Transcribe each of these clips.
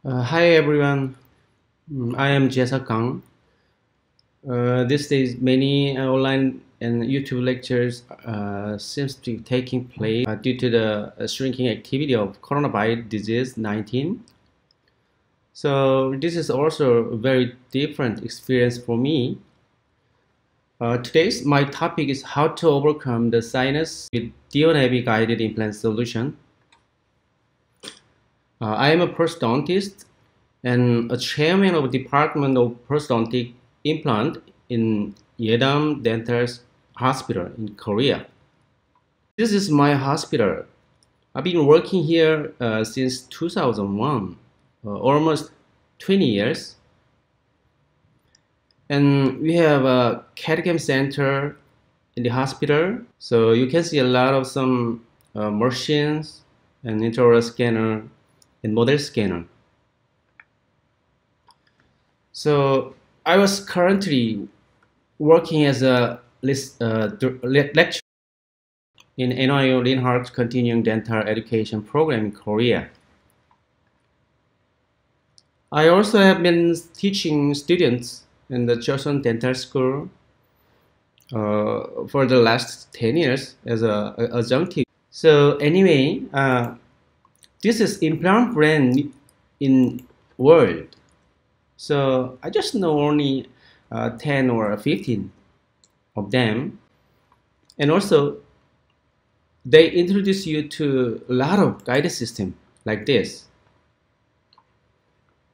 Hi everyone, I am Jaeseok Kang. These days, many online and YouTube lectures seems to be taking place due to the shrinking activity of coronavirus disease 19. So this is also a very different experience for me. Today's my topic is how to overcome the sinus with DIOnavi guided implant solution. I am a prosthodontist and a chairman of the Department of Prosthodontic Implant in Yedam Dental Hospital in Korea. This is my hospital. I've been working here since 2001, almost 20 years. And we have a CAD/CAM center in the hospital. So you can see a lot of some machines and intraoral scanner and model scanner. So I was currently working as a lecturer in NYU Linhart Continuing Dental Education Program in Korea. I also have been teaching students in the Chosun Dental School for the last 10 years as a adjunctive. So anyway, this is implant brand in world. So I just know only 10 or 15 of them. And also, they introduce you to a lot of guided system like this.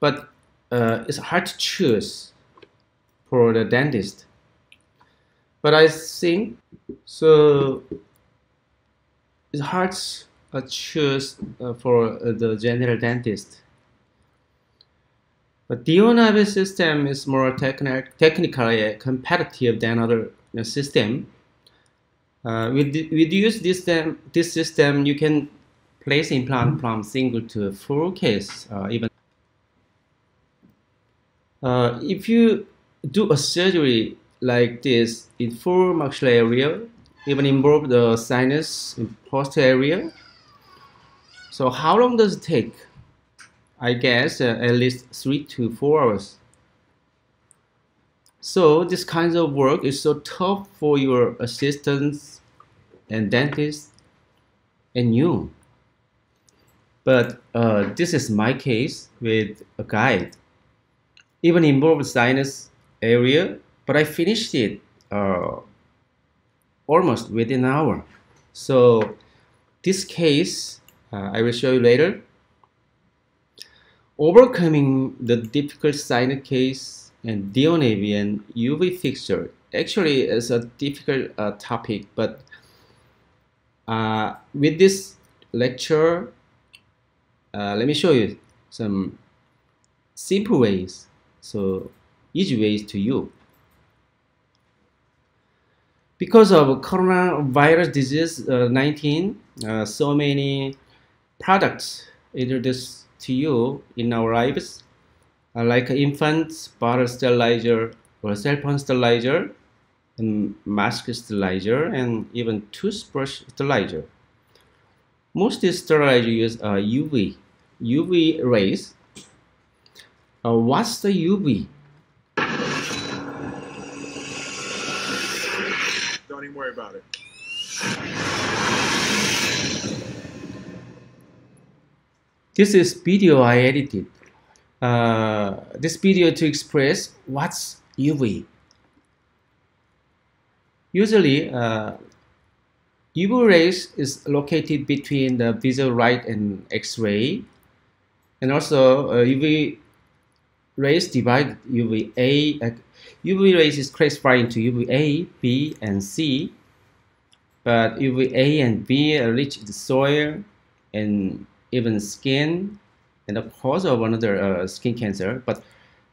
But it's hard to choose for the dentist. But I think, so it's hard to choose for the general dentist. But DIOnavi system is more technically competitive than other system. With use this system, you can place implant from single to full case. Even if you do a surgery like this in full maxillary area, even involve the sinus in posterior area. So how long does it take? I guess at least 3 to 4 hours. So this kind of work is so tough for your assistants and dentists and you. But this is my case with a guide. Even involved sinus area, but I finished it almost within an hour. So this case I will show you later. Overcoming the difficult sinus case and DIOnavi and UV fixture actually is a difficult topic, but with this lecture, let me show you some simple ways, so easy ways to you. Because of coronavirus disease 19, so many products introduced to you in our lives, like infant bottle sterilizer or cell phone sterilizer, and mask sterilizer, and even toothbrush sterilizer. Most sterilizer use UV rays. What's the UV? Don't even worry about it. This is video I edited. This video to express what's UV. Usually, UV rays is located between the visual light and X-ray, and also UV rays divide UVA. UV rays is classified into UVA, B, and C, but UVA and B reach the soil and even skin, and the cause of another skin cancer. But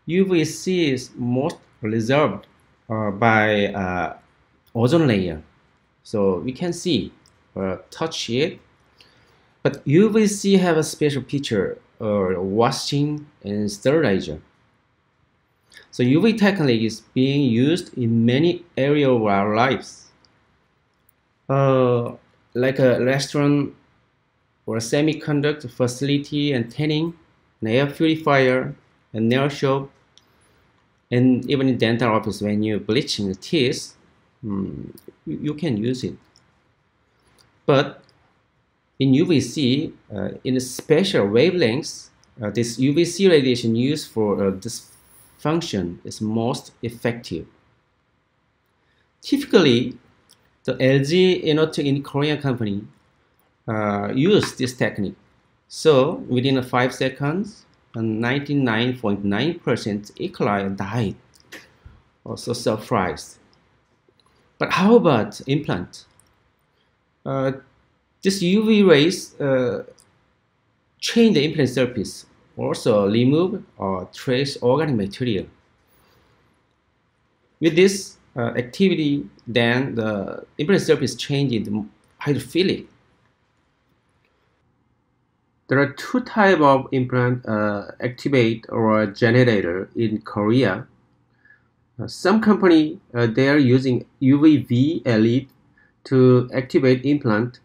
UVC is most reserved by ozone layer, so we can see or touch it. But UVC have a special feature or washing and sterilizer. So UV technique is being used in many areas of our lives, like a restaurant or a semiconductor facility and tanning, an air purifier, a nail shop, and even in dental office when you're bleaching the teeth, you can use it. But in UVC, in a special wavelengths, this UVC radiation used for this function is most effective. Typically, the LG Innotek in Korean company use this technique. So within 5 seconds, 99.9% E. coli died. Also surprised. But how about implant? This UV rays change the implant surface, also remove or trace organic material. With this activity, then the implant surface change into hydrophilic. There are two types of implant activate or generator in Korea. Some company they are using UVV LED to activate implant,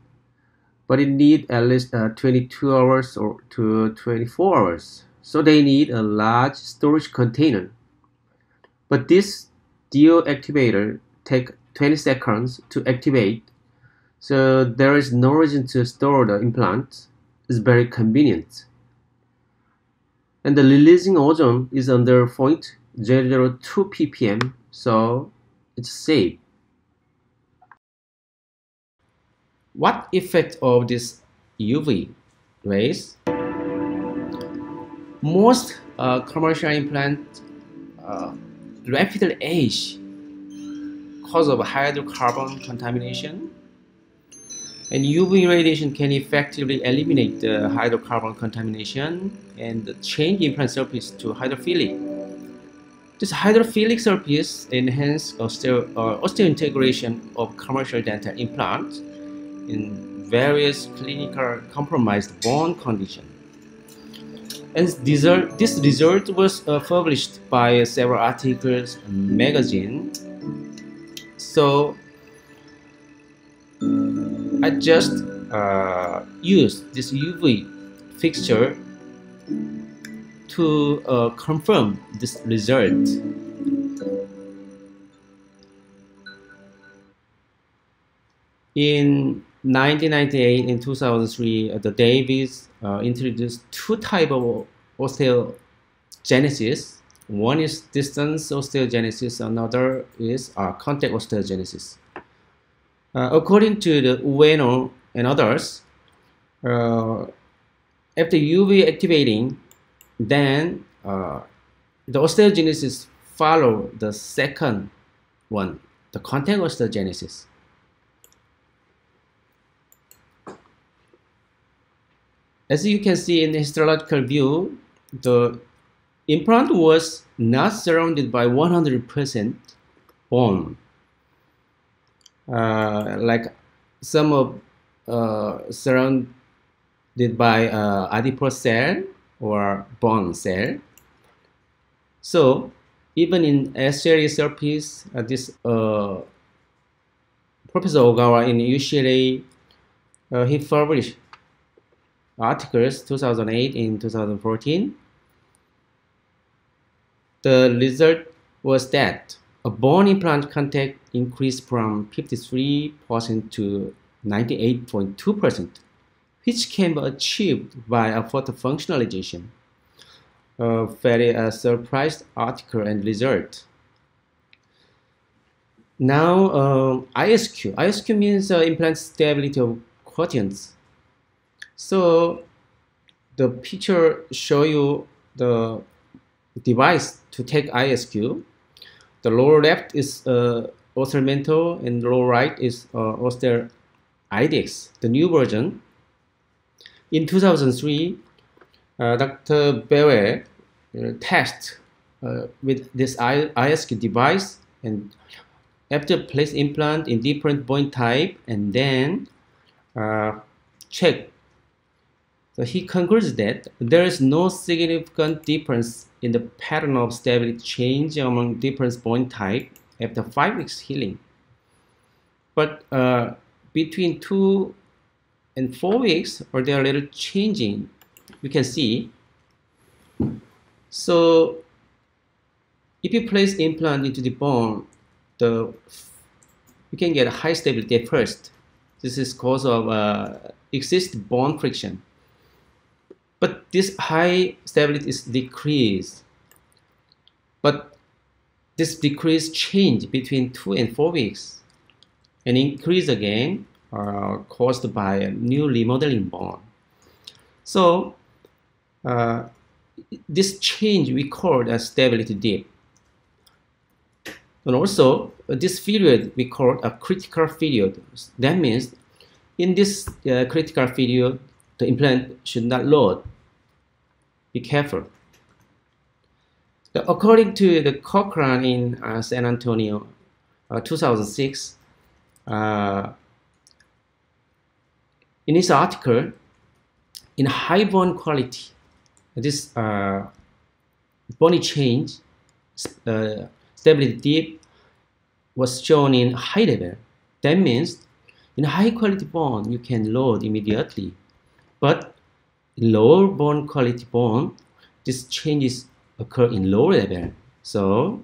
but it needs at least 22 hours or to 24 hours. So they need a large storage container. But this DIO activator takes 20 seconds to activate, so there is no reason to store the implant. It's very convenient. And the releasing ozone is under 0.002 ppm, so it's safe. What effect of this UV rays? Most commercial implants rapidly age because of hydrocarbon contamination, and UV radiation can effectively eliminate the hydrocarbon contamination and change implant surface to hydrophilic. This hydrophilic surface enhances osteointegration of commercial dental implants in various clinical compromised bone conditions. And this result was published by several articles and magazines. So I just used this UV fixture to confirm this result. In 1998 and 2003, the Davis introduced two types of osteogenesis. One is distance osteogenesis, another is contact osteogenesis. According to the Ueno and others, after UV activating, then the osteogenesis follow the second one, the contact osteogenesis. As you can see in the histological view, the implant was not surrounded by 100% bone. Like some of surrounded by adipose cell or bone cell. So even in S-series surface, this Professor Ogawa in U.S.A. He published articles 2008 and 2014. The result was that a bone implant contact increased from 53% to 98.2%, which can be achieved by a photofunctionalization. A very surprised article and result. Now, ISQ. ISQ means implant stability of quotients. So the picture show you the device to take ISQ. The lower left is Ostermento and the lower right is Oster IDEX, the new version. In 2003, Dr. Bewe test with this ISQ device, and after place implant in different bone type and then check. So he concludes that there is no significant difference in the pattern of stability change among different bone type after 5 weeks healing. But between 2 and 4 weeks, or they are a little changing, you can see So if you place implant into the bone, you can get a high stability at first. This is cause of existing bone friction. But this high stability is decreased. But this decrease change between 2 and 4 weeks and increase again caused by a new remodeling bone. So this change we call a stability dip. And also this period we call a critical period. That means in this critical period the implant should not load. Be careful. According to the Cochrane in San Antonio, 2006, in this article, in high bone quality, this bony change, stability dip was shown in high level. That means in high quality bone, you can load immediately. But in lower bone quality bone, these changes occur in lower level, so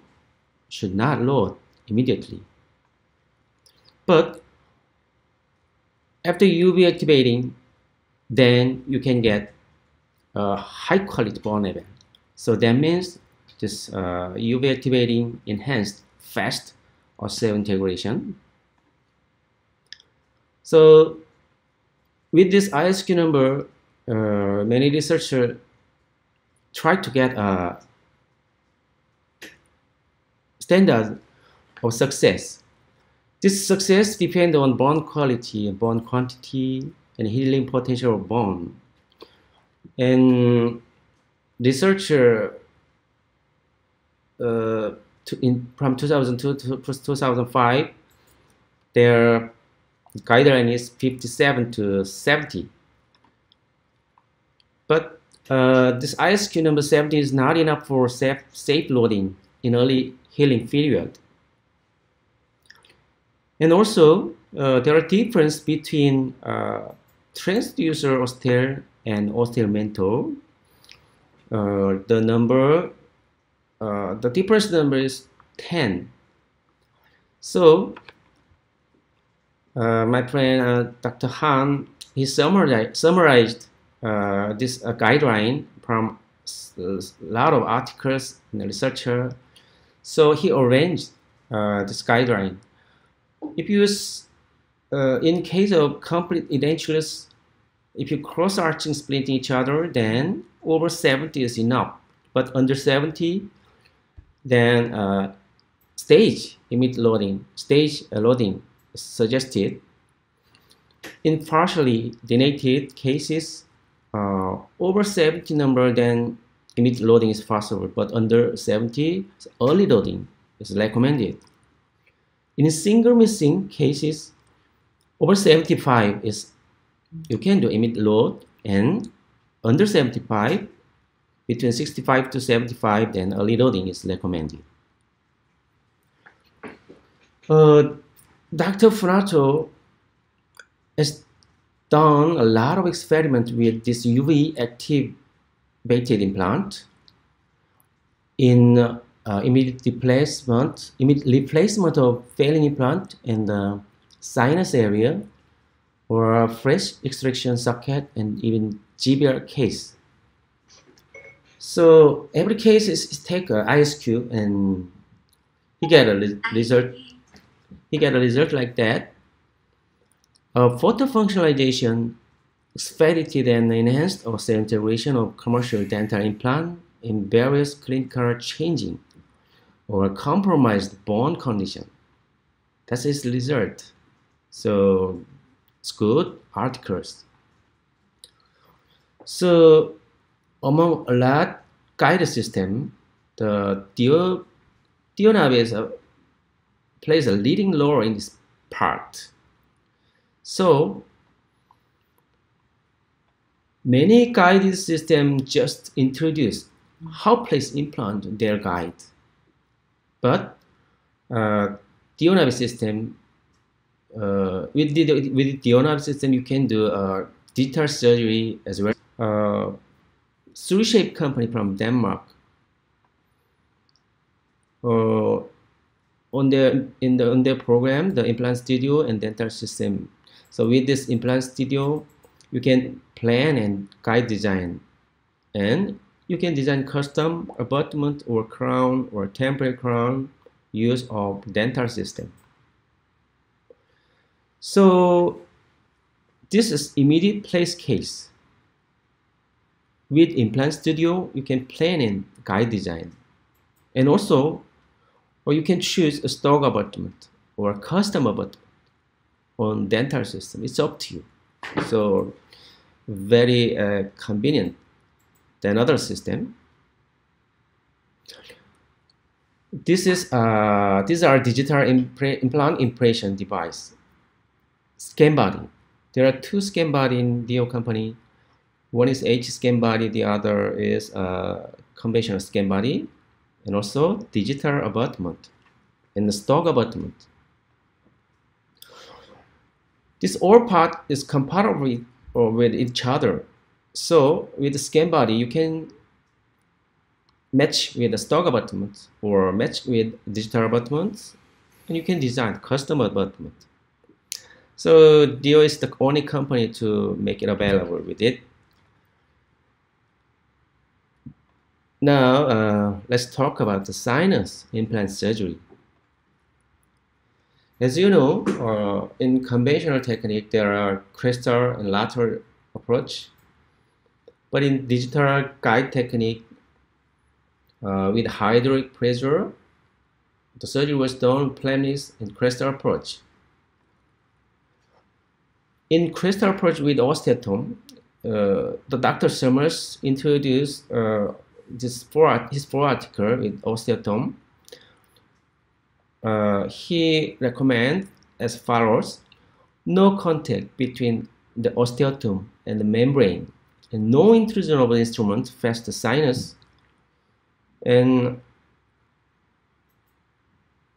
should not load immediately. But after UV activating, then you can get a high quality bone level. So that means this UV activating enhanced fast osseo integration. So with this ISQ number, many researchers try to get a standard of success. This success depends on bone quality, bone quantity, and healing potential of bone. And researcher from 2002 to 2005, their guideline is 57 to 70. But this ISQ number 70 is not enough for safe loading in early healing period. And also, there are differences between transducer ostial and ostial mentor. The difference number is 10. So, my friend Dr. Han, he summarized this guideline from a lot of articles and researcher. So he arranged this guideline. If you use, in case of complete edentulous, if you cross-arching splitting each other, then over 70 is enough. But under 70, then stage loading is suggested. In partially denated cases, over 70 number, then immediate loading is possible, but under 70, early loading is recommended. In single missing cases, over 75 is you can do immediate load, and under 75, between 65 to 75, then early loading is recommended. Dr. Funato has done a lot of experiments with this UV activated implant in immediate replacement of failing implant in the sinus area, or a fresh extraction socket, and even GBR case. So every case is take a ISQ, and he get a result. He get a result like that. Photo functionalization, expedited and enhanced osseo integration of commercial dental implant in various clinical changing or compromised bone condition. That's his result. So it's good articles. So among a lot guided system, the DIOnavi plays a leading role in this part. So many guided systems just introduce how place implant in their guide, but DIOnavi system, with the DIOnavi system, you can do digital surgery as well. 3Shape company from Denmark uh, on their program, the Implant Studio and Dental System. So with this Implant Studio, you can plan and guide design, and you can design custom abutment or crown or temporary crown use of dental system. So this is immediate place case. With Implant Studio, you can plan and guide design, and also, or you can choose a stock abutment or a custom abutment on dental system. It's up to you. So very convenient than other system. These are digital implant impression device. Scan body. There are two scan body in DIO company. One is H scan body, the other is conventional scan body, and also digital abutment and the stock abutment. This all part is compatible with each other. So with the scan body, you can match with the stock abutment or match with digital abutment, and you can design custom abutment. So DIO is the only company to make it available with it. Now let's talk about the sinus implant surgery. As you know, in conventional technique, there are crestal and lateral approach. But in digital guide technique, with hydraulic pressure, the surgery was done Flapless and crestal approach. In crestal approach with osteotome, the Dr. Summers introduced his four article with osteotome. He recommends as follows: no contact between the osteotome and the membrane, and no intrusion of the instrument past the sinus. And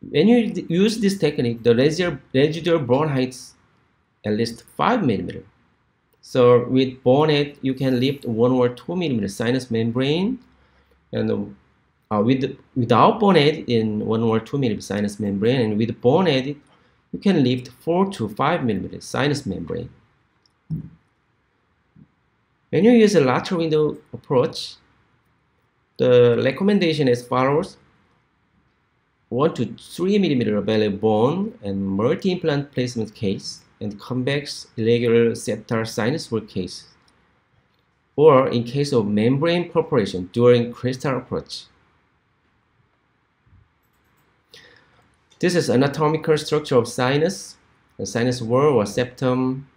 when you use this technique, the residual bone height is at least 5 mm. So with bone head, you can lift 1 or 2 mm sinus membrane, and without bone head in 1 or 2 mm sinus membrane, and with bone head, you can lift 4 to 5 mm sinus membrane. When you use a lateral window approach, the recommendation as follows: 1 to 3 mm available bone and multi-implant placement case, and convex irregular septal sinus wall case, or in case of membrane perforation during crestal approach. This is anatomical structure of sinus, the sinus wall or septum,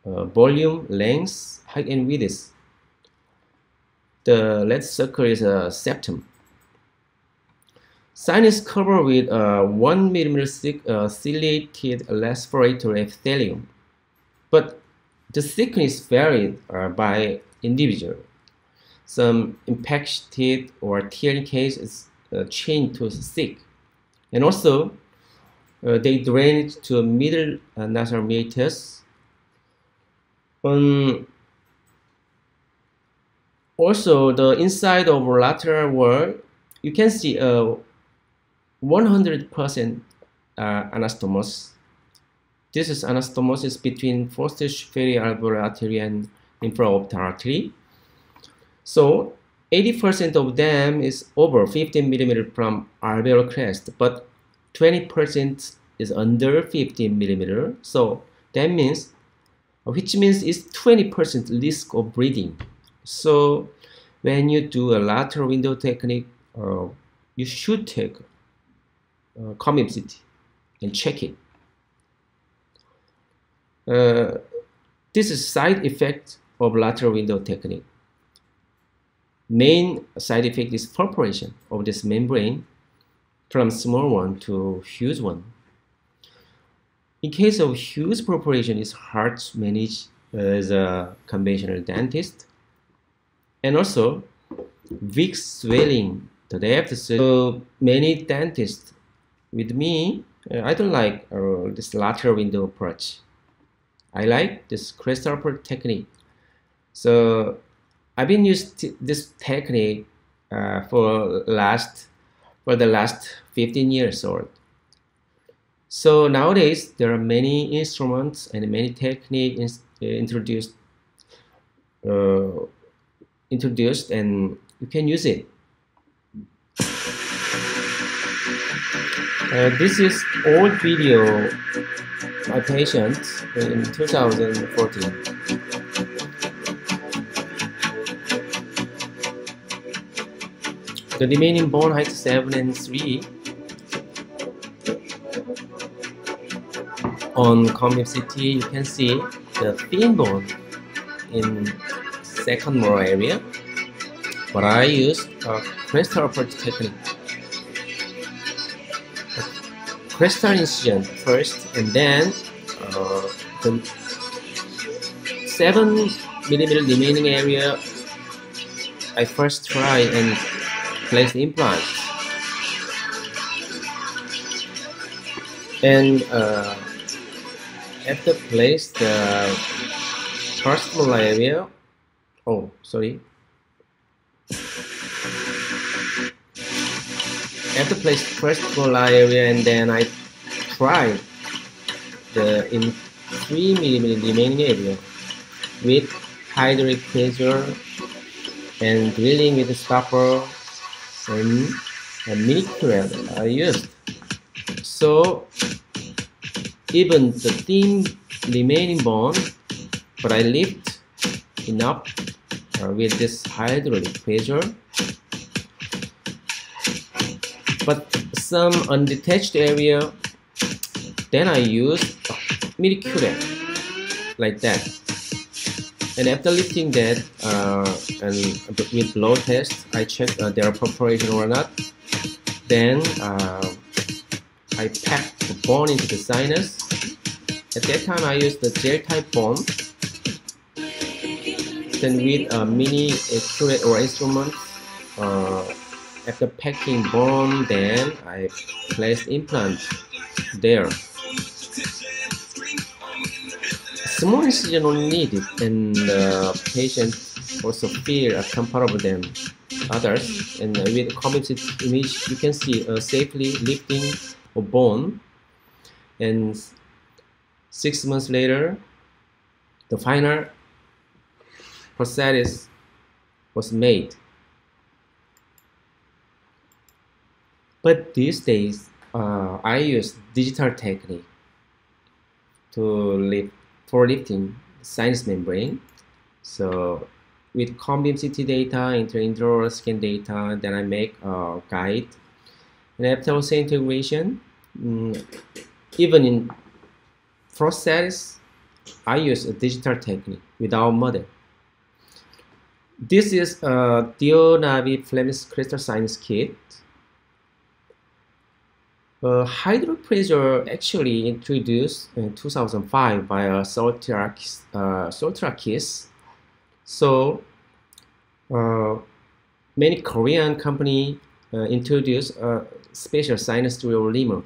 volume, length, height, and width. The left circle is a septum. Sinus covered with 1 mm thick ciliated respiratory epithelium, but the thickness varied by individual. Some impacted or tearing case is changed to thick, and also they drain to a middle nasal meatus. Also, the inside of lateral wall, you can see 100% anastomosis. This is anastomosis between fourth superior alveolar artery and infraorbital artery. So 80% of them is over 15 mm from alveolar crest, but 20% is under 15 mm. So that means, which means it's 20% risk of bleeding. So when you do a lateral window technique, you should take commipsity and check it. This is side effect of lateral window technique. Main side effect is perforation of this membrane from small one to huge one. In case of huge perforation, it's hard to manage as a conventional dentist. And also, weak swelling, the depth. So many dentists with me, I don't like this lateral window approach. I like this crestal approach technique. So I've been using this technique for last for the last 15 years old. So nowadays there are many instruments and many techniques introduced and you can use it. This is old video my patient in 2014. The remaining bone height 7 and 3. On comb CT, you can see the thin bone in second molar area, but I use a crestal approach technique. Crestal incision first, and then the 7mm remaining area I first try and place the implant. And after place the first molar area, after place first molar area, and then I try the in 3mm remaining area with hydraulic pressure and drilling with the stopper and a mini current I used. So even the thin remaining bone, but I lift enough with this hydraulic pressure. But some undetached area, then I use mini current like that. And after lifting that and with blow test, I check their perforation or not. Then I pack the bone into the sinus. At that time, I used the gel type bone. Then with a mini curate or instrument, after packing bone, then I placed implant there. Small incision only needed, and the patient also feel comfortable than others. And with composite image, you can see safely lifting a bone. And 6 months later, the final prosthesis was made. But these days, I use digital technique for lifting sinus membrane. So with comb beam CT data, intraoral scan data, then I make a guide. And after integration, even in prosthesis, I use a digital technique without model. This is a DIOnavi Flapless crystal sinus kit. Hydraulic pressure actually introduced in 2005 by Soltrakis. So many Korean companies introduced a special sinus drill limmer.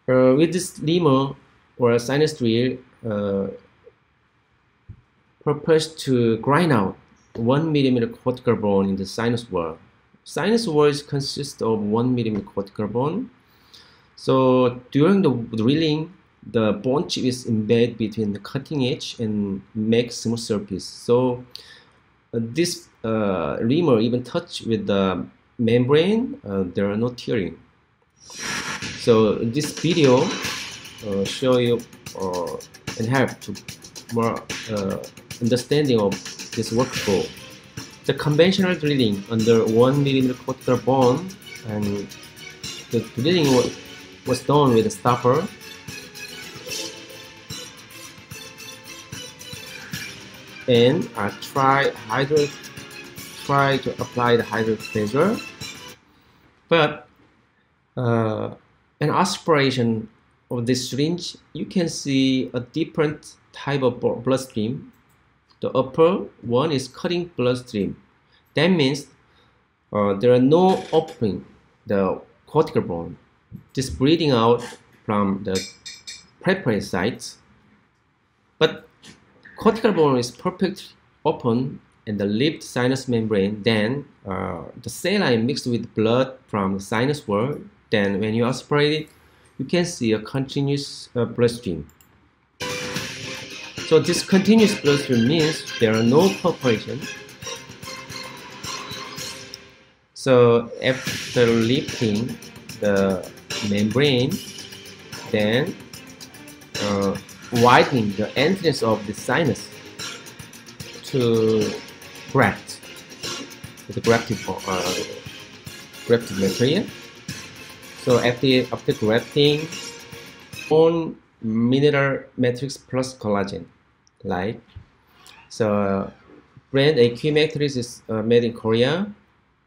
With this limmer or sinus drill, purpose to grind out 1mm cortical bone in the sinus wall. Sinus walls consist of 1mm cortical bone. So during the drilling, the bone chip is embedded between the cutting edge and makes smooth surface. So this limmer even touch with the membrane, there are no tearing. So this video show you and help to more understanding of this workflow. The conventional drilling under 1mm cortical bone, and the drilling was done with a stopper. And I try to apply the hydraulic pressure, but an aspiration of this syringe, you can see a different type of bloodstream. The upper one is cutting bloodstream. That means there are no opening the cortical bone, just bleeding out from the perforated sites. But cortical bone is perfectly open and the lipped sinus membrane, then the saline mixed with blood from the sinus wall. Then when you aspirate it, you can see a continuous bloodstream. So this continuous bloodstream means there are no perforation. So after lifting the membrane, then widening the entrance of the sinus to graft with the grafted material. So after grafting, bone mineral matrix plus collagen, like so. Brand AQ matrix is made in Korea,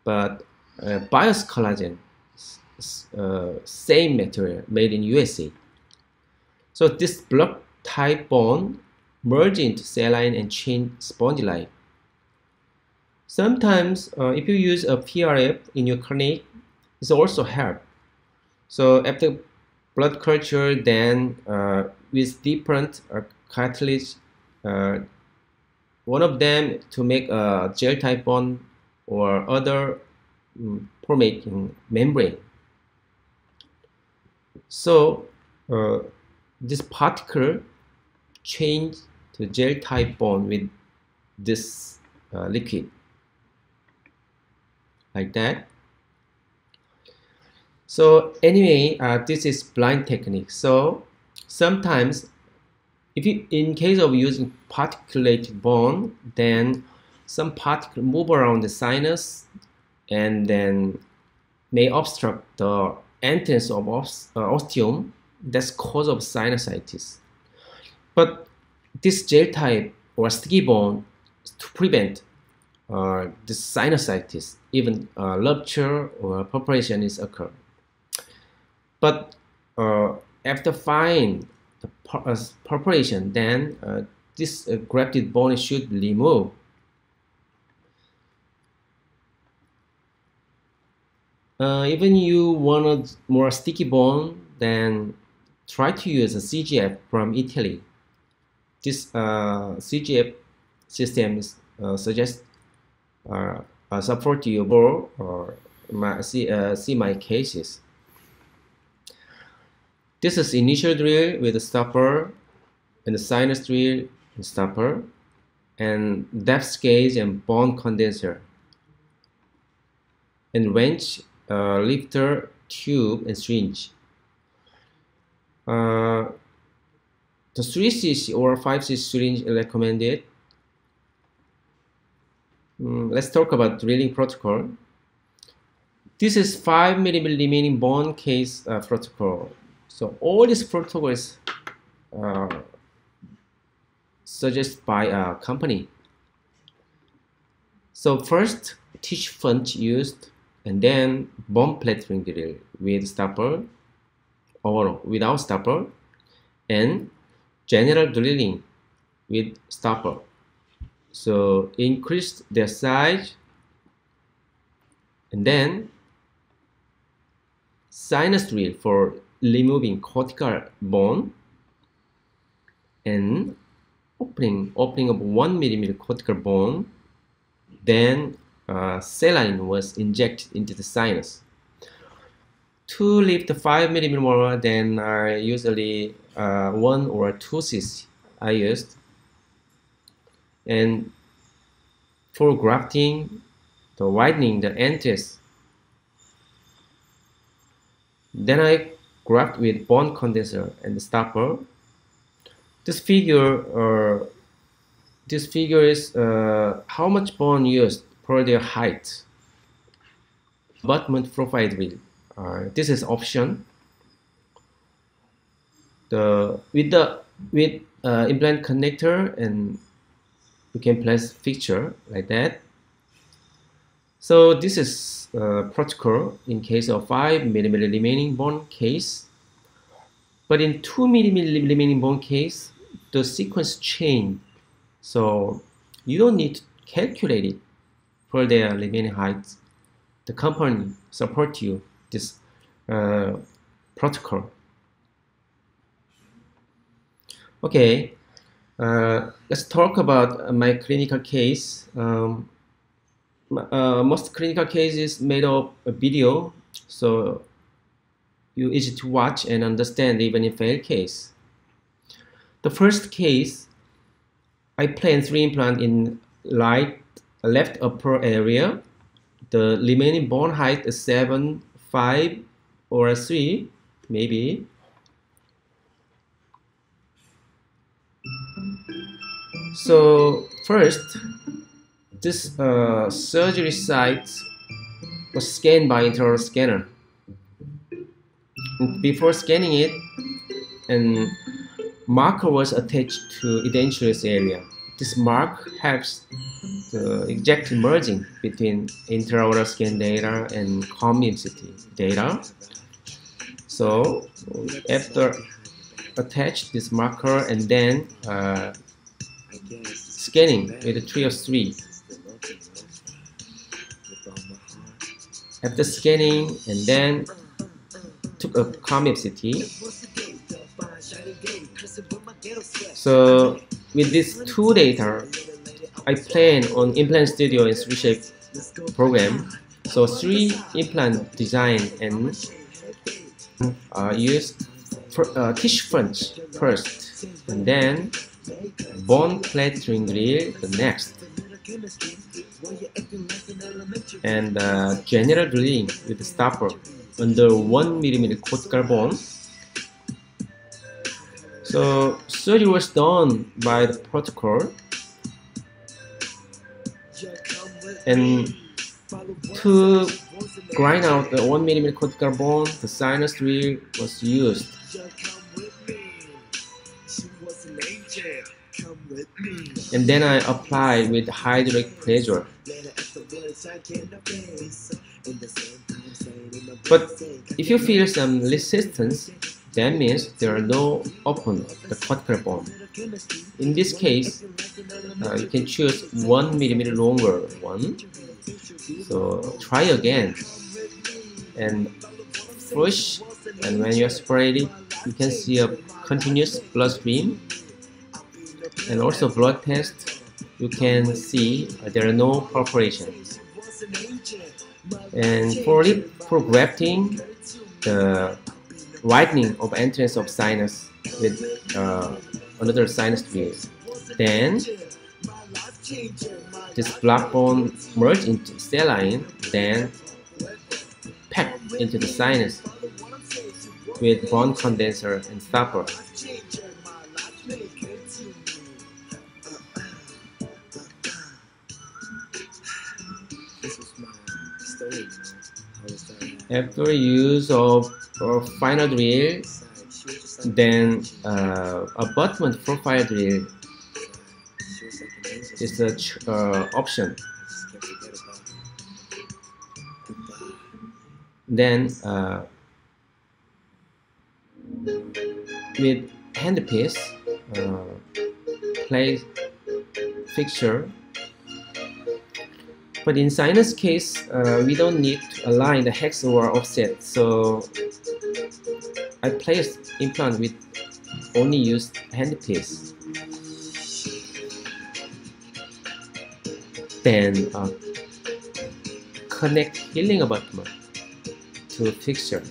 but Bios collagen, same material, made in U.S.A. So this block type bone merge into saline and chain spongy-like. Sometimes if you use a PRF in your clinic, it also help. So after blood culture, then with different cartilage, one of them to make a gel type bone or other for making membrane. So this particle change to gel type bone with this liquid, like that. So anyway, this is blind technique. So sometimes if you, in case of using particulated bone, then some particles move around the sinus and then may obstruct the entrance of ostium. That's cause of sinusitis. But this gel type or sticky bone to prevent this sinusitis, even rupture or perforation is occur. But after find the perforation, then this grafted bone should be removed. Even you want a more sticky bone, then try to use a CGF from Italy. This CGF system suggests support you or see my cases. This is initial drill with a stopper and the sinus drill and stopper and depth gauge and bone condenser and wrench, lifter, tube and syringe. The 3cc or 5cc syringe is recommended. Let's talk about drilling protocol. This is 5 mm remaining bone case protocol. So all these protocols suggested by a company. So first, tissue punch used, and then bone plating drill with stopper or without stopper, and general drilling with stopper. So increase their size, and then sinus drill for removing cortical bone and opening of 1 mm cortical bone. Then saline was injected into the sinus. To lift the 5 mm more, then usually 1 or 2 cc I used. And for grafting, the widening the entrance, then I graft with bone condenser and the stopper. This figure is how much bone used per their height. Abutment profile drill. This is option. With implant connector, and you can place fixture like that. So this is protocol in case of 5 mm remaining bone case. But in 2 mm remaining bone case, the sequence change. So you don't need to calculate it for their remaining height. The company support you this protocol. Okay, Let's talk about my clinical case. Most clinical cases made of a video, so you easy to watch and understand even in failed case. The first case, I plan 3 implants in left upper area. The remaining bone height is 7, 5, or 3, maybe. So first, this surgery site was scanned by intraoral scanner. And before scanning it, a marker was attached to Edentulous area. This mark helps the exact merging between intraoral scan data and community data. So after attach this marker and then scanning with a tree of 3. After scanning and then took a community. So with these 2 data, I plan on implant studio and 3-shape program. So 3 implant design and use tissue fronts first, and then bone plating drill the next, and general drilling with the stopper under 1 mm cortical bone. So surgery was done by the protocol, and to grind out the 1 mm cortical bone, the sinus drill was used. And then I applied with hydraulic pressure. But if you feel some resistance, that means there are no open the cortical bone. In this case, you can choose 1 mm longer one. So try again and push, and when you aspirate it, you can see a continuous blood stream, and also blood test. You can see there are no perforations. And for grafting, the widening of entrance of sinus with another sinus drill. Then this black bone merge into saline, then pack into the sinus with bone condenser and stopper. After use of final drill, then abutment profile drill is an option. Then with handpiece, place fixture. But in sinus case, we don't need to align the hex or offset, so I placed implant with only used handpiece. Then connect healing abutment to fixture.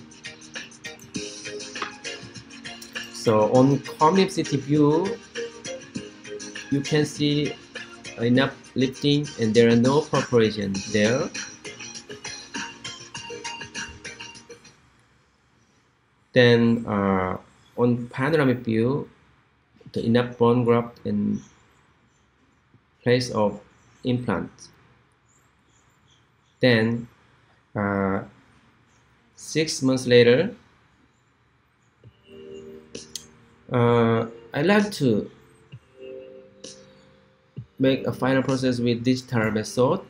So on community view, you can see enough lifting and there are no perforation there. Then on panoramic view, the enough bone graft in place of implant. Then 6 months later, I like to make a final process with digital method.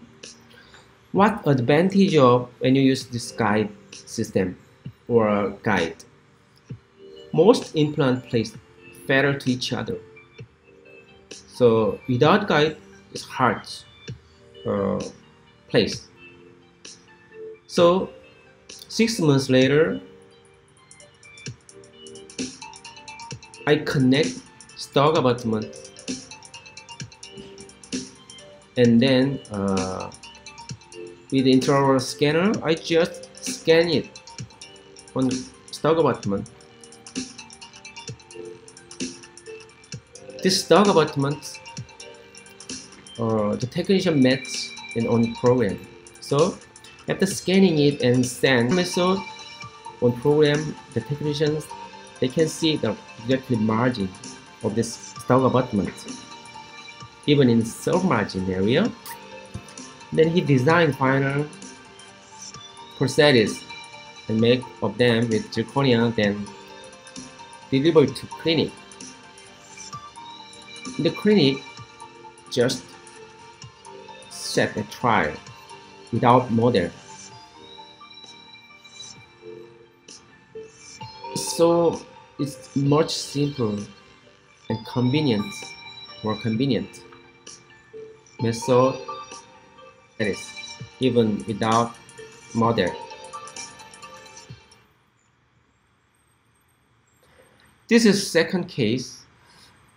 What advantage of when you use this guide system or guide? Most implant place parallel to each other. So without guide, it's hard place. So 6 months later, I connect stock abutment and then with the intraoral scanner, I just scan it on stock abutment. This stock abutment, the technician match in on program. So after scanning it and send method on program, the technicians, they can see the exactly margin of this stock abutment, even in self margin area. Then he designed final prosthesis and make of them with zirconia, then delivered to clinic. In the clinic, just set a trial without model. So it's much simpler and convenient, more convenient method, that is, even without model. This is second case.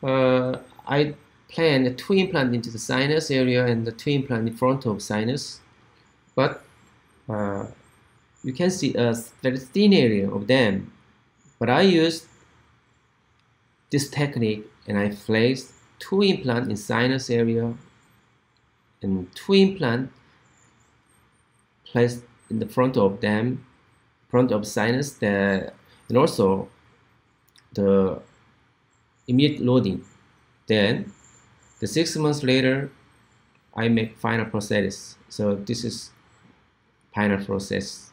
I planned 2 implants into the sinus area and the 2 implants in front of sinus, but you can see a very thin area of them. But I used this technique and I placed 2 implants in sinus area and 2 implants placed in the front of them, front of sinus, and also the immediate loading. Then the 6 months later, I make final prosthesis. So this is final prosthesis.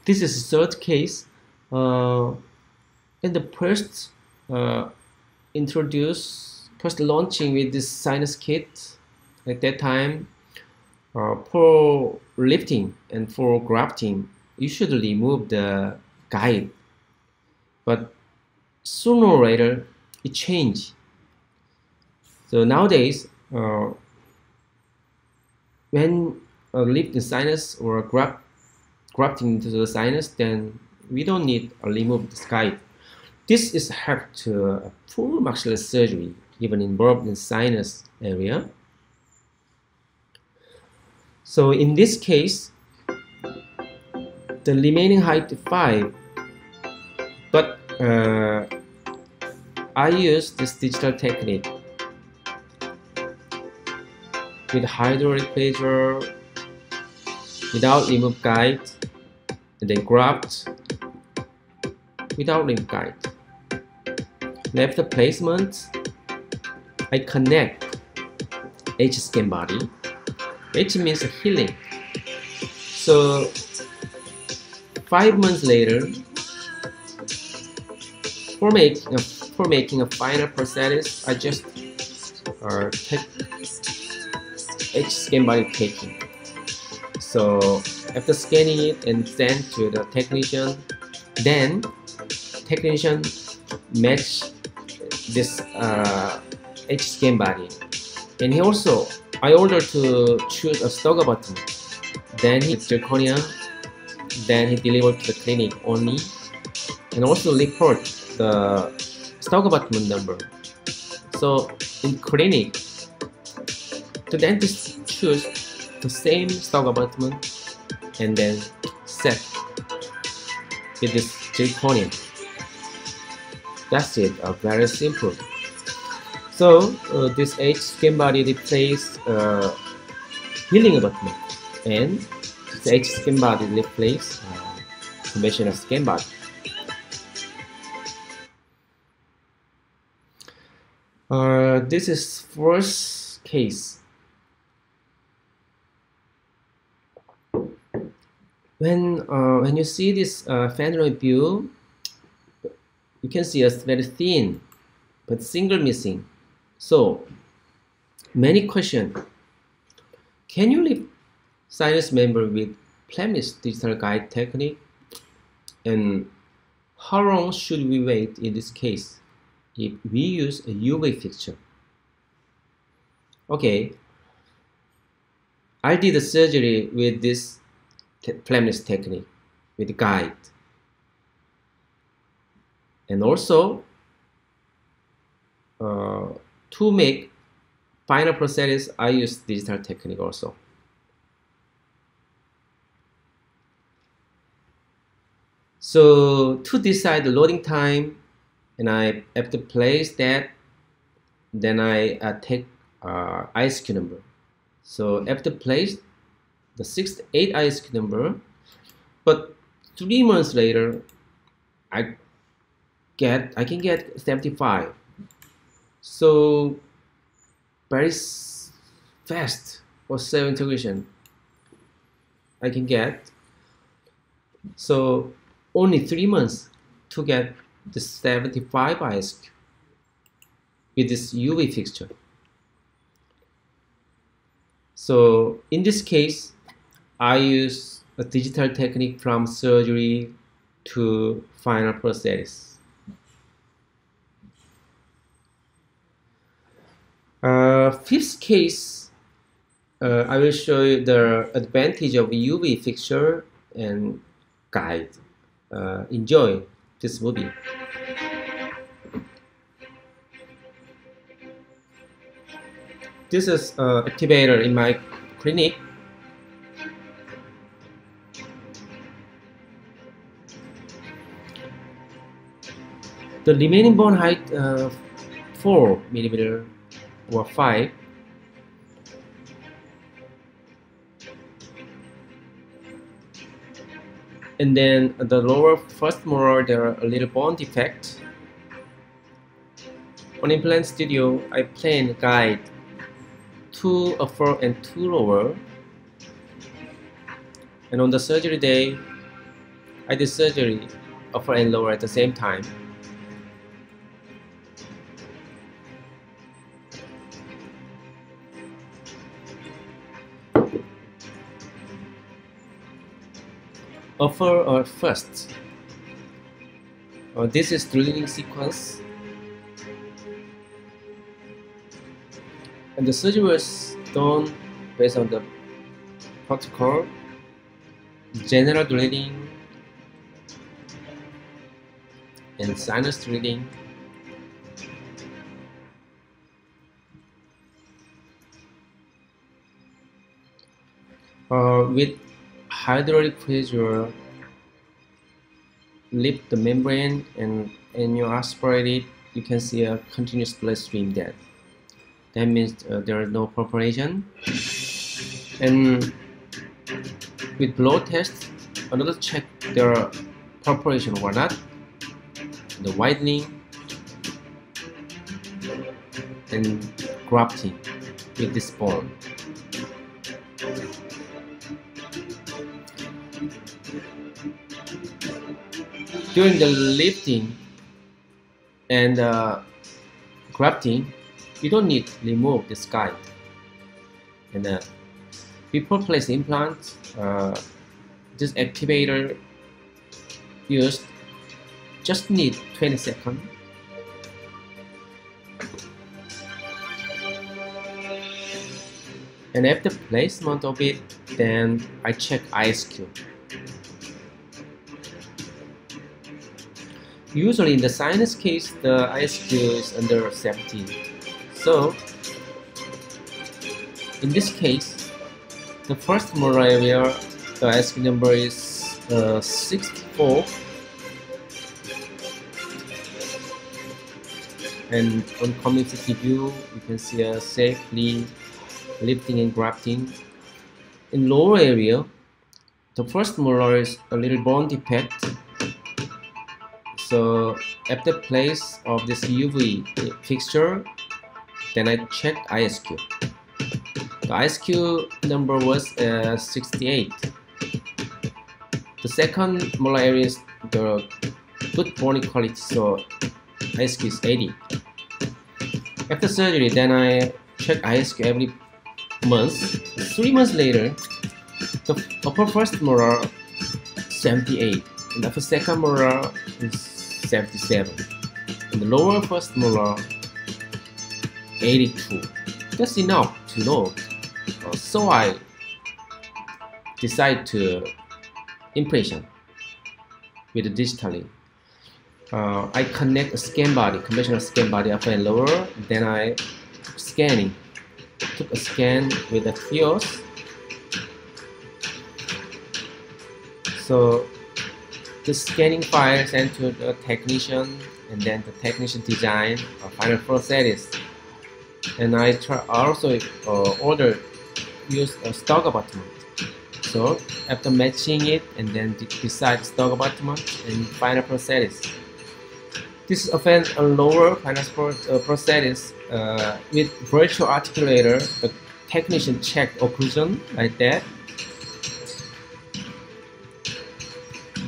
This is the third case. In the first launching with this sinus kit, at that time, for lifting and for grafting, you should remove the guide. But sooner or later, it changed. So nowadays, when lift the sinus or grafting into the sinus, then we don't need to remove this guide. This is help to full maxillary surgery, even involved in sinus area. So in this case, the remaining height is 5, but I use this digital technique with hydraulic pressure, without remove guide, and then graft without remove guide. And after placement, I connect H-scan body. H means healing. So 5 months later, for making a final prosthesis, I just take H-scan body taking. So after scanning it and send to the technician, then technician match this H-scan body, and I ordered to choose a stock abutment. Then he zirconia, then he delivered to the clinic only, and also report the stock abutment number. So in clinic, the dentist choose the same stock abutment and then set with this zirconia. That's it, very simple. So this H-scan body replace healing abutment, and this H-scan body replace conventional scan body. This is first case. When you see this panoramic view, you can see it's very thin, but single missing. So many questions. Can you lift sinus member with Flapless digital guide technique? And how long should we wait in this case if we use a UV fixture? Okay, I did the surgery with this Flapless technique with guide, and also to make final prosthesis, I use digital technique also. So to decide the loading time, and I have to place that, then I take ISQ number. So after place the 6th, 8th ISQ number, but 3 months later, I can get 75. So very fast for cell integration I can get. So only 3 months to get the 75 ISQ with this UV fixture. So in this case, I use a digital technique from surgery to final prosthesis. Fifth case, I will show you the advantage of UV fixture and guide. Enjoy this movie. This is an activator in my clinic. The remaining bone height 4 millimeter or 5. And then the lower first molar, there are a little bone defect. On implant studio, I plan guide 2 upper and 2 lower. And on the surgery day, I did surgery upper and lower at the same time. Upper first. This is drilling sequence. And the surgery was done based on the protocol, general drilling, and sinus drilling. With hydraulic pressure, lift the membrane and you aspirate it, you can see a continuous blood stream there. That means there is no perforation. And with blow test, another check there are perforation or not, the widening and grafting with this bone. During the lifting and grafting, you don't need to remove this guide. And before place implant, this activator used just need 20 seconds. And after placement of it, then I check ISQ. Usually in the sinus case, the ISQ is under 17. So in this case, the first molar area, the ISQ number is 64. And on community view, you can see a safely lifting and grafting. In lower area, the first molar is a little bone defect. So at the place of this UV fixture, then I checked ISQ. The ISQ number was 68. The second molar area is the good bone quality, so ISQ is 80. After surgery, then I check ISQ every month. 3 months later, the upper first molar 78, and the second molar is 77, and the lower first molar 82. That's enough to know. So I decide to implantation with the digitally. I connect a scan body, conventional scan body upper and lower. Then I scanning. Took a scan with the TIOs. So the scanning file sent to the technician, and then the technician design a final prosthesis. And I also order use a stock abutment. So after matching it and then decide stock abutment and final prosthesis. This is a lower final prosthesis with virtual articulator. The technician checked occlusion like that.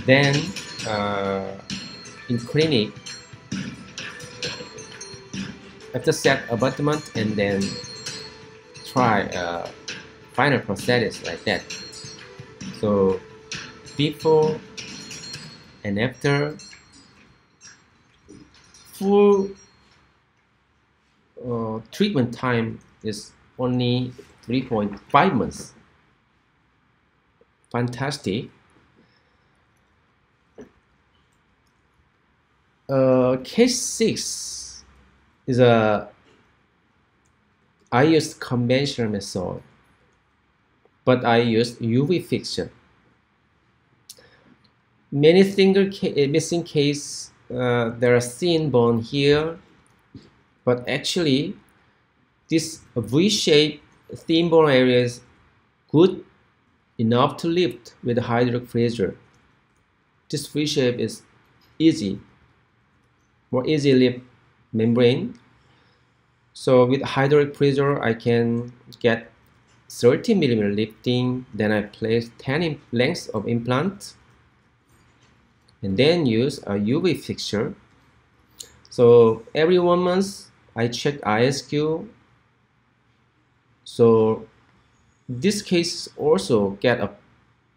Then in clinic, after set abutment and then try final prosthesis like that. So before and after, full treatment time is only 3.5 months. Fantastic. Case 6 is I used conventional method, but I used UV fixture. Many missing case. There are thin bone here, but actually this V-shaped thin bone area is good enough to lift with hydraulic pressure. This V-shape is more easy lift membrane. So with hydraulic pressure, I can get 30 millimeter lifting. Then I place 10 lengths of implant, and then use a UV fixture. So every 1 month I check ISQ. So this case also get a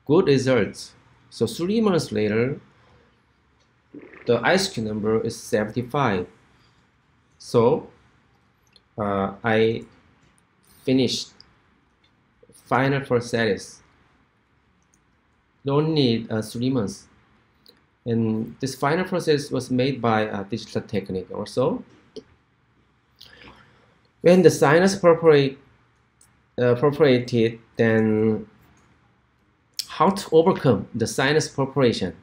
good result. So 3 months later, the ISQ number is 75. So I finished final prosthesis. Don't need 3 months. And this final process was made by a digital technique also. When the sinus perforated, then how to overcome the sinus perforation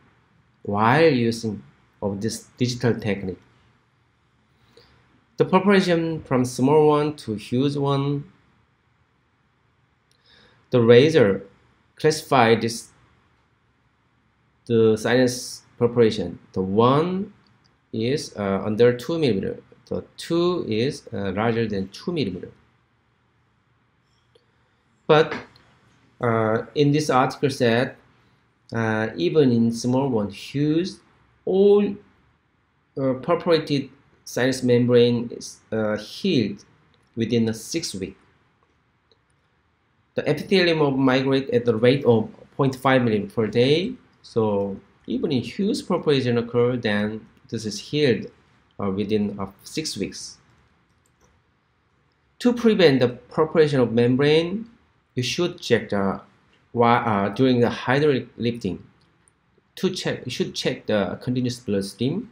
while using of this digital technique. The perforation from small one to huge one, the razor classified the sinus perforation. The 1 is under 2 millimeter. The 2 is larger than 2 millimeter. But in this article said, even in small one, huge, all perforated sinus membrane is healed within 6 weeks. The epithelium will migrate at the rate of 0.5 millimeter per day. So even if huge perforation occur, then this is healed within 6 weeks. To prevent the perforation of membrane, you should check during the hydraulic lifting. You should check the continuous blood stream.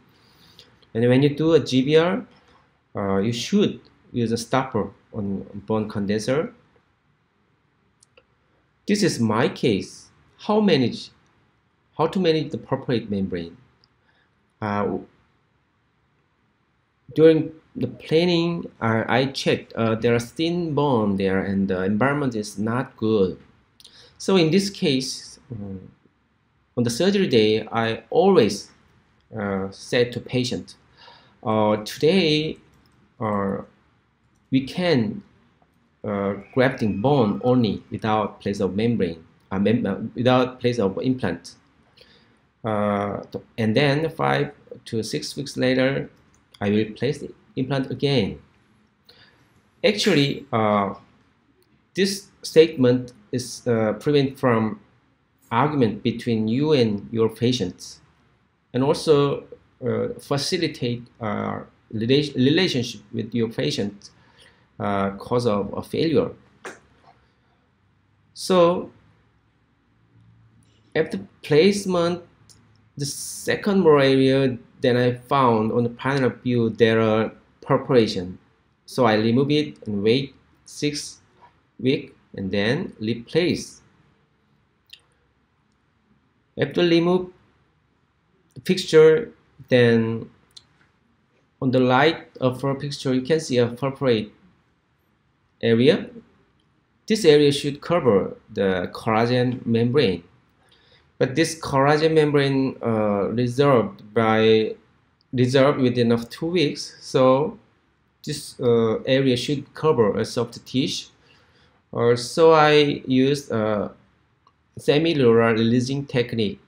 And when you do a GBR, you should use a stopper on bone condenser. This is my case. How to manage the perforated membrane. During the planning, I checked there are thin bone there and the environment is not good. So in this case, on the surgery day, I always said to patient, today we can grafting bone only without place of membrane, without place of implant. And then 5 to 6 weeks later, I will place the implant again. Actually, this statement is prevent from argument between you and your patients, and also facilitate relationship with your patient cause of a failure. So after placement, the second more area, then I found on the panel view there are perforation. So I remove it and wait 6 weeks and then replace. After remove the fixture, then on the right of our picture you can see a perforated area. This area should cover the collagen membrane, but this collagen membrane reserved within of 2 weeks, so this area should cover a soft tissue. So I used a semi-lunar releasing technique.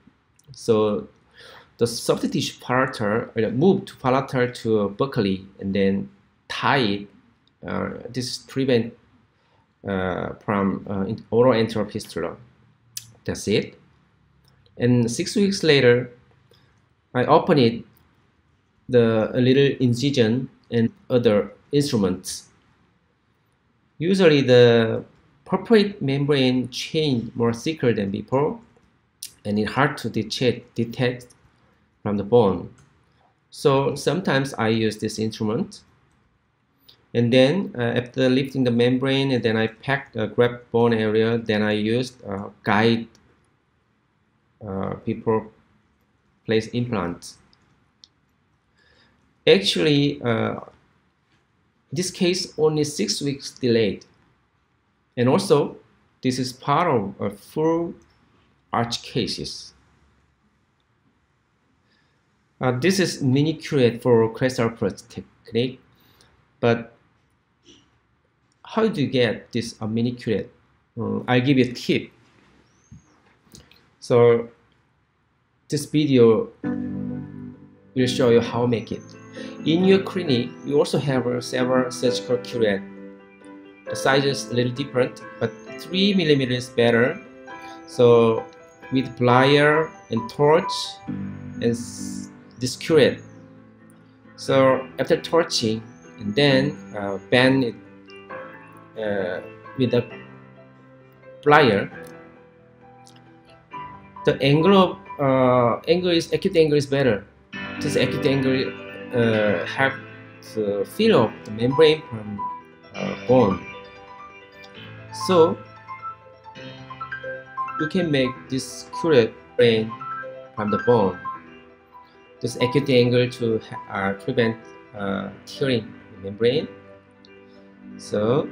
So the soft tissue palatal moved to palatal to buccally and then tie it. This prevent from oral enteral fistula. That's it. And 6 weeks later, I open it, a little incision and other instruments. Usually the perforated membrane change more thicker than before, and it's hard to detect from the bone. So sometimes I use this instrument, and then after lifting the membrane, and then I packed a grab bone area. Then I used guide before place implants. Actually, this case only 6 weeks delayed, and also this is part of a full arch cases. This is mini curate for crestal approach technique, but how do you get this mini curate? I'll give you a tip. So this video will show you how to make it. In your clinic, you also have several surgical curate. The size is a little different, but 3 mm is better. So with plier and torch and this curate. So after torching, and then bend it with a plier. The acute angle is better. This acute angle help to fill up the membrane from bone. So you can make this curate membrane from the bone. This acute angle to prevent tearing the membrane. So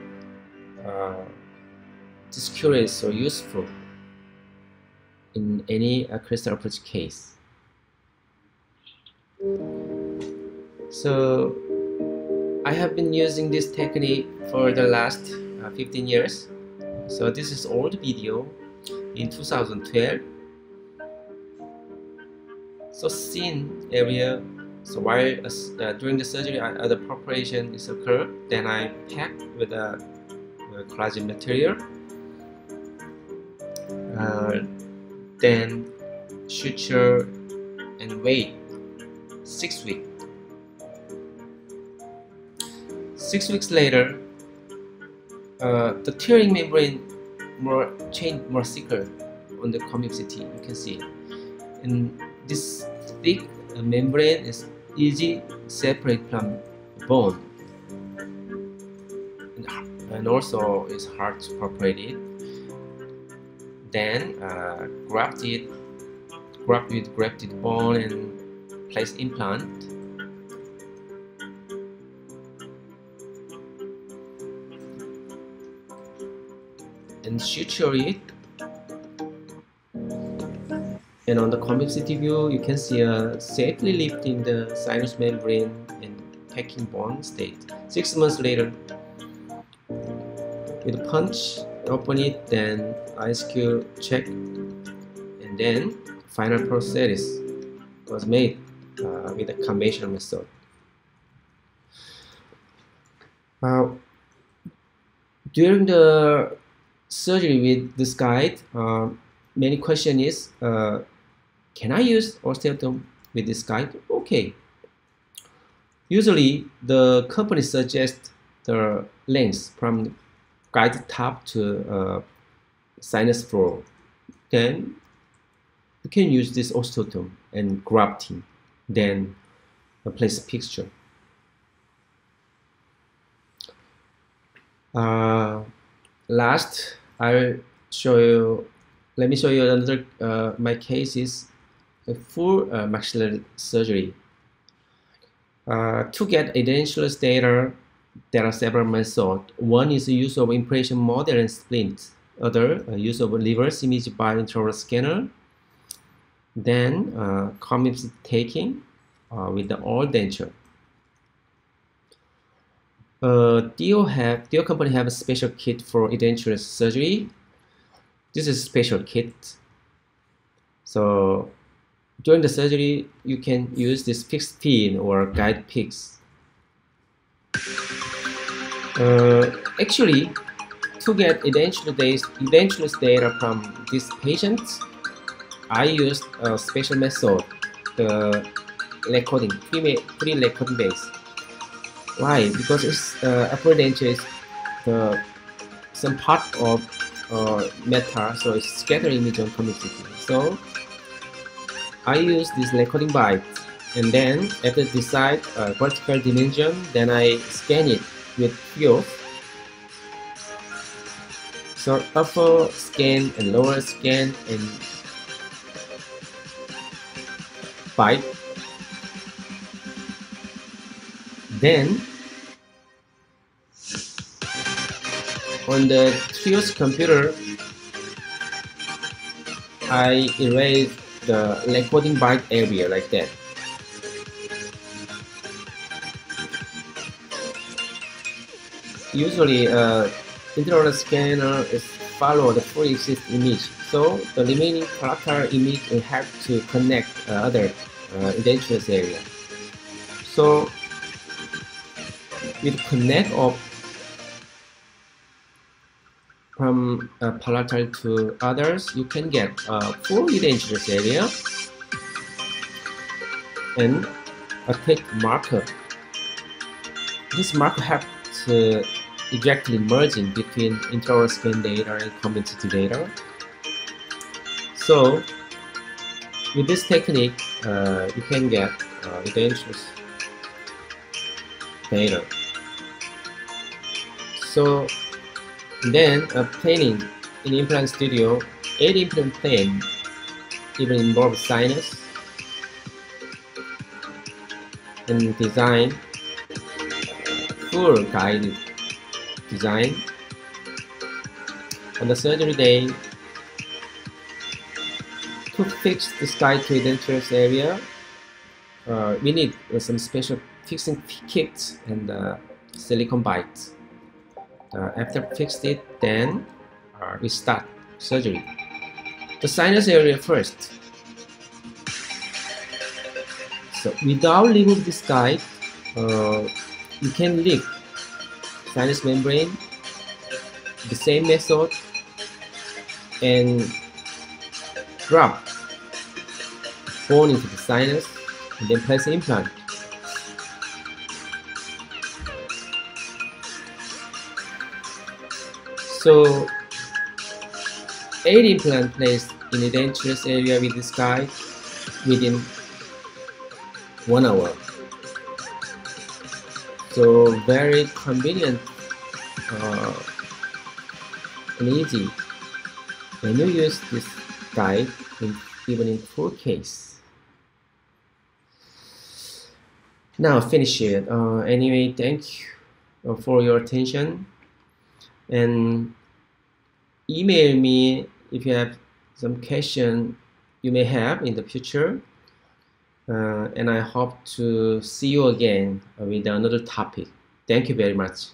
this curate is so useful in any crestal approach case. So I have been using this technique for the last 15 years. So this is old video in 2012. So thin area. So while during the surgery, the preparation is occurred, then I pack with a collagen material. Then suture and wait 6 weeks. 6 weeks later, the tearing membrane changed more thicker on the convexity. You can see, and this thick membrane is easy separate from bone, and also it's hard to perforate it. Then graft with grafted bone and place implant. And suture it. And on the convexity view, you can see safely lifting the sinus membrane and packing bone state. 6 months later, with a punch, open it, then ISQ check, and then final prosthesis was made with a conventional method. During the surgery with this guide, many question is, can I use osteotomy with this guide? Okay. Usually the company suggests the length from guide top to sinus floor. Then you can use this osteotomy and grafting. Then place picture. Last, I'll show you. Let me show you another. My case is a full maxillary surgery. To get Edentulous data, there are several methods. One is the use of impression model and splint. Other, use of reverse image by intraoral scanner. Then, commix taking with the old denture. DIO company have a special kit for Edentulous surgery. This is a special kit. So during the surgery, you can use this fixed pin or guide picks. Actually, to get Edentulous data from this patient, I used a special method, the recording, pre-recording base. Why? Because it's upper denture is some part of metal, so it's scatter image on commixity. So I use this recording byte, and then after decide vertical dimension, then I scan it with field. So upper scan and lower scan and byte. Then on the Trios computer, I erase the recording byte area like that. Usually, intraoral scanner is follow the full exist image, so the remaining character image will have to connect other Edentulous area. So with connect of from palatal to others, you can get a full Edentulous area and a quick marker. This marker helps to exactly merging between intraoral scan data and commixity data. So with this technique, you can get Edentulous data. So then planning in implant studio, 8 implant plan even involves sinus and design, full guided design. On the surgery day, to fix this guide to Edentulous area, we need some special fixing kits and silicone bites. After fixed it, then we start surgery. The sinus area first. So without remove this guide, you can lift sinus membrane, the same method, and drop bone into the sinus, and then place the implant. So 8 implant placed in the Edentulous area with this guide within 1 hour. So very convenient and easy when you use this guide even in full case. Now finish it. Anyway, thank you for your attention, and email me if you have some question you may have in the future, and I hope to see you again with another topic. Thank you very much.